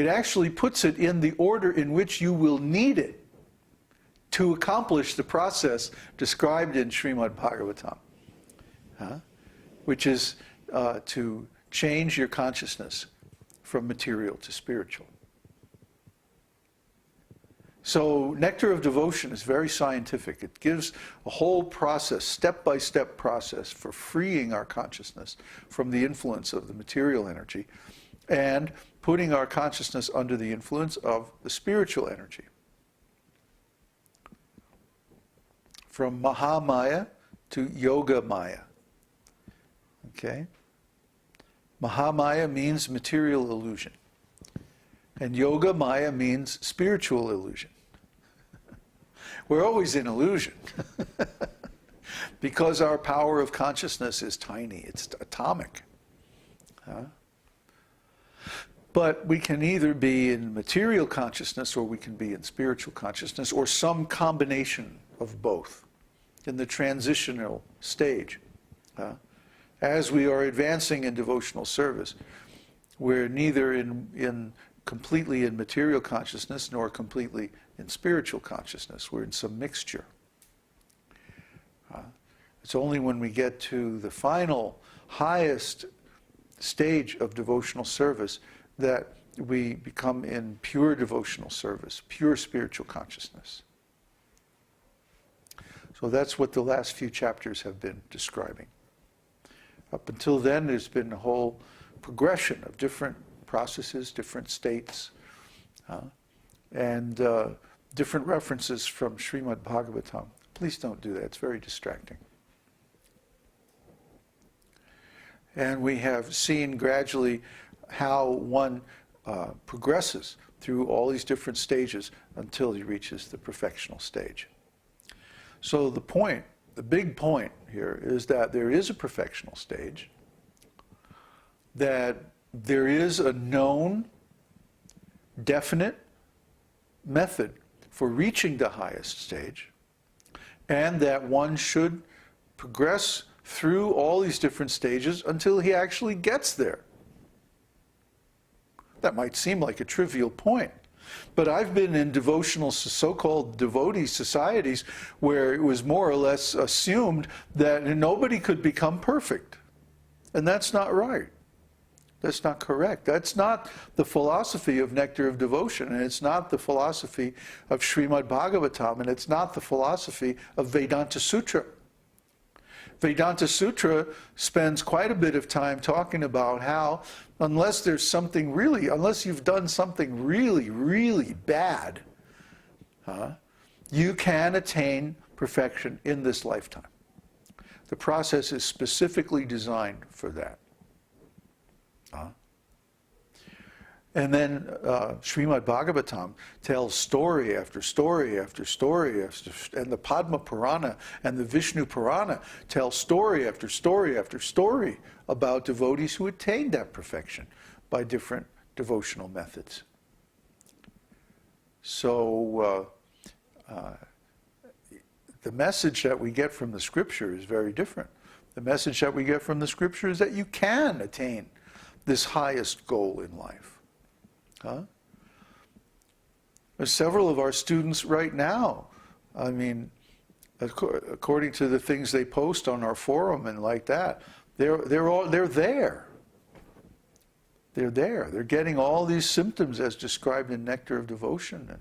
It actually puts it in the order in which you will need it to accomplish the process described in Śrīmad-Bhāgavatam, which is to change your consciousness from material to spiritual. So Nectar of Devotion is very scientific. It gives a whole process, step-by-step process for freeing our consciousness from the influence of the material energy and putting our consciousness under the influence of the spiritual energy. From Mahamaya to Yoga Maya. Okay? Mahamaya means material illusion. And Yoga Maya means spiritual illusion. We're always in illusion. Because our power of consciousness is tiny, it's atomic. But we can either be in material consciousness or we can be in spiritual consciousness or some combination of both in the transitional stage. As we are advancing in devotional service, we're neither completely in material consciousness nor completely in spiritual consciousness. We're in some mixture. It's only when we get to the final, highest stage of devotional service that we become in pure devotional service, pure spiritual consciousness. So that's what the last few chapters have been describing. Up until then, there's been a whole progression of different processes, different states, and different references from Śrīmad-Bhāgavatam. Please don't do that, it's very distracting. And we have seen gradually how one progresses through all these different stages until he reaches the perfectional stage. So the point, the big point here is that there is a perfectional stage, that there is a known, definite method for reaching the highest stage, and that one should progress through all these different stages until he actually gets there. That might seem like a trivial point, but I've been in devotional, so-called devotee societies where it was more or less assumed that nobody could become perfect. And that's not right. That's not correct. That's not the philosophy of Nectar of Devotion, and it's not the philosophy of Śrīmad-Bhāgavatam, and it's not the philosophy of Vedānta-sūtra. Vedānta-sūtra spends quite a bit of time talking about how unless you've done something really, really bad, you can attain perfection in this lifetime. The process is specifically designed for that. And then Śrīmad-Bhāgavatam tells story after story after story, and the Padma Purana and the Vishnu Purana tell story after story after story about devotees who attained that perfection by different devotional methods. So the message that we get from the scripture is very different. The message that we get from the scripture is that you can attain this highest goal in life. There's several of our students right now, I mean, according to the things they post on our forum and like that, they're there. They're there. They're getting all these symptoms as described in Nectar of Devotion, and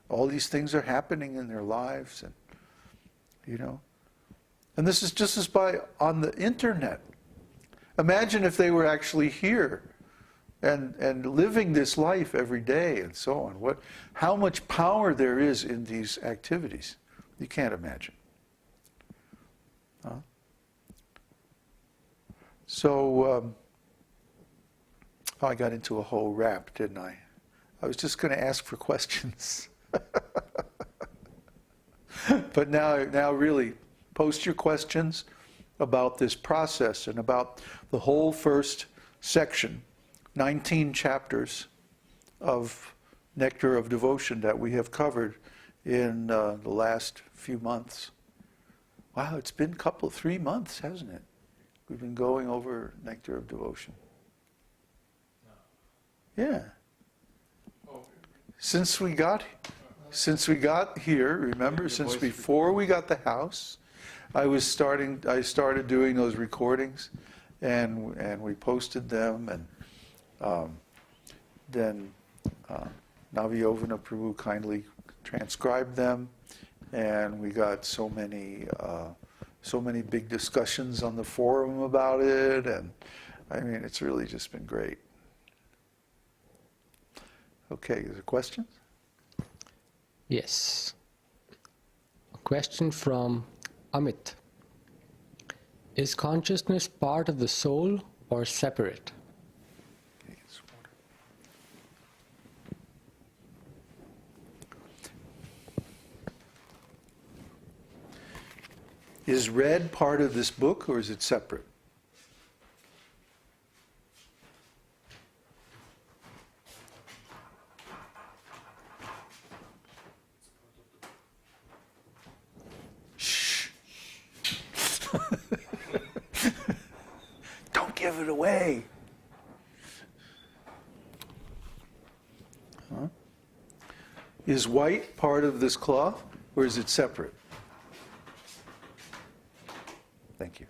all these things are happening in their lives, and and this is just as on the internet. Imagine if they were actually here and living this life every day and so on. How much power there is in these activities. You can't imagine. So, I got into a whole rap, didn't I? I was just going to ask for questions. But now really, post your questions about this process and about the whole first section, 19 chapters of Nectar of Devotion that we have covered in the last few months. Wow, it's been 3 months, hasn't it? We've been going over Nectar of Devotion. Yeah. Since we got here, remember, since before we got the house, I started doing those recordings, and we posted them, and then Naviyovana Prabhu kindly transcribed them, and we got so many big discussions on the forum about it, and I mean, it's really just been great. Okay, is there questions? Yes. A question from Amit. Is consciousness part of the soul or separate? Is red part of this book, or is it separate? Shh. Don't give it away. Huh? Is white part of this cloth, or is it separate? Thank you.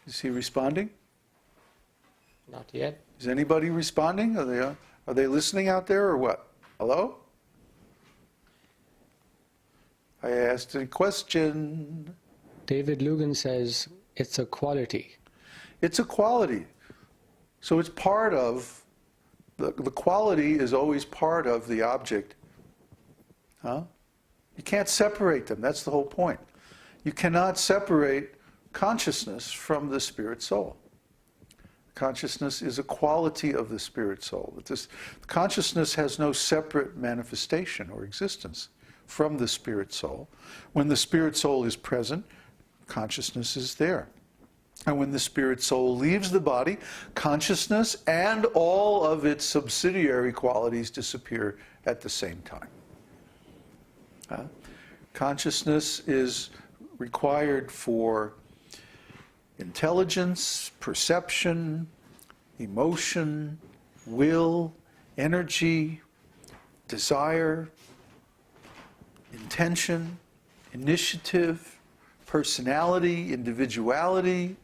Is he responding? Not yet. Is anybody responding? Are they listening out there, or what? Hello? I asked a question. David Lugan says it's a quality. It's a quality. So it's part of, the quality is always part of the object. Huh? You can't separate them. That's the whole point. You cannot separate consciousness from the spirit soul. Consciousness is a quality of the spirit soul. Consciousness has no separate manifestation or existence from the spirit soul. When the spirit soul is present, consciousness is there. And when the spirit soul leaves the body, consciousness and all of its subsidiary qualities disappear at the same time. Consciousness is required for intelligence, perception, emotion, will, energy, desire, intention, initiative, personality, individuality,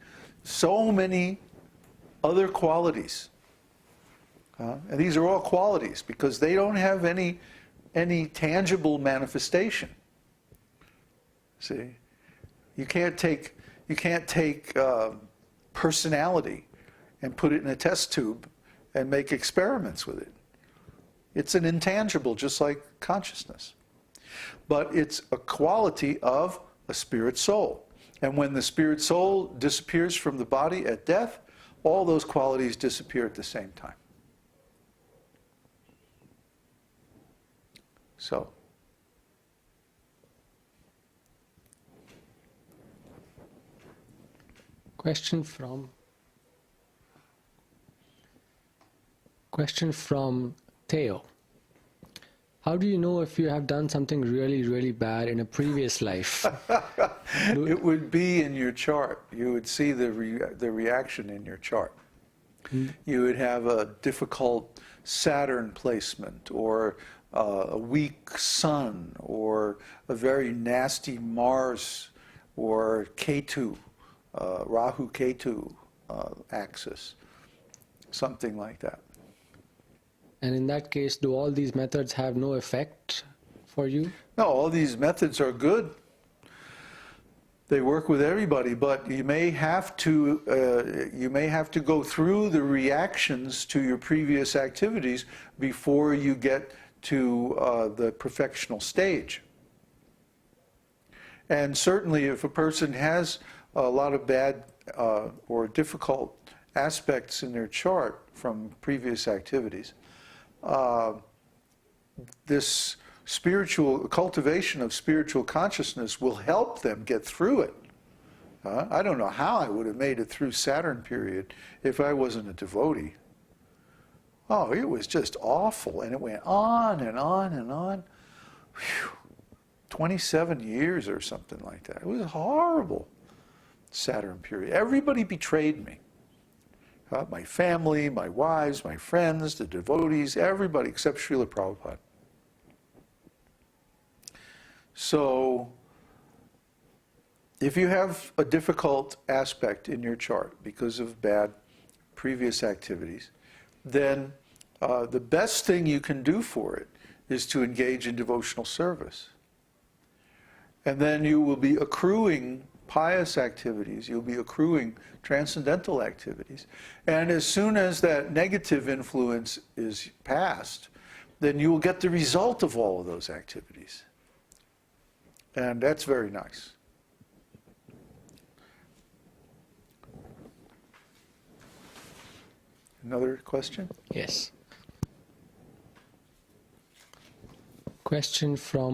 so many other qualities. And these are all qualities because they don't have any tangible manifestation. See, you can't take personality and put it in a test tube and make experiments with it. It's an intangible, just like consciousness. But it's a quality of a spirit soul. And when the spirit soul disappears from the body at death, all those qualities disappear at the same time. So, Question from Theo. How do you know if you have done something really, really bad in a previous life? It would be in your chart. You would see the reaction in your chart. You would have a difficult Saturn placement, or a weak Sun, or a very nasty Mars, or Ketu, Rahu-Ketu axis, something like that. And in that case, do all these methods have no effect for you? No, all these methods are good. They work with everybody, but you may have to go through the reactions to your previous activities before you get to the perfectional stage. And certainly, if a person has a lot of bad or difficult aspects in their chart from previous activities, this cultivation of spiritual consciousness will help them get through it. I don't know how I would have made it through Saturn period if I wasn't a devotee. Oh, it was just awful, and it went on and on and on. Whew. 27 years or something like that. It was a horrible Saturn period. Everybody betrayed me. My family, my wives, my friends, the devotees, everybody except Srila Prabhupada. So, if you have a difficult aspect in your chart because of bad previous activities, then the best thing you can do for it is to engage in devotional service. And then you will be accruing pious activities, you'll be accruing transcendental activities. And as soon as that negative influence is past, then you will get the result of all of those activities. And that's very nice. Another question? Yes. Question from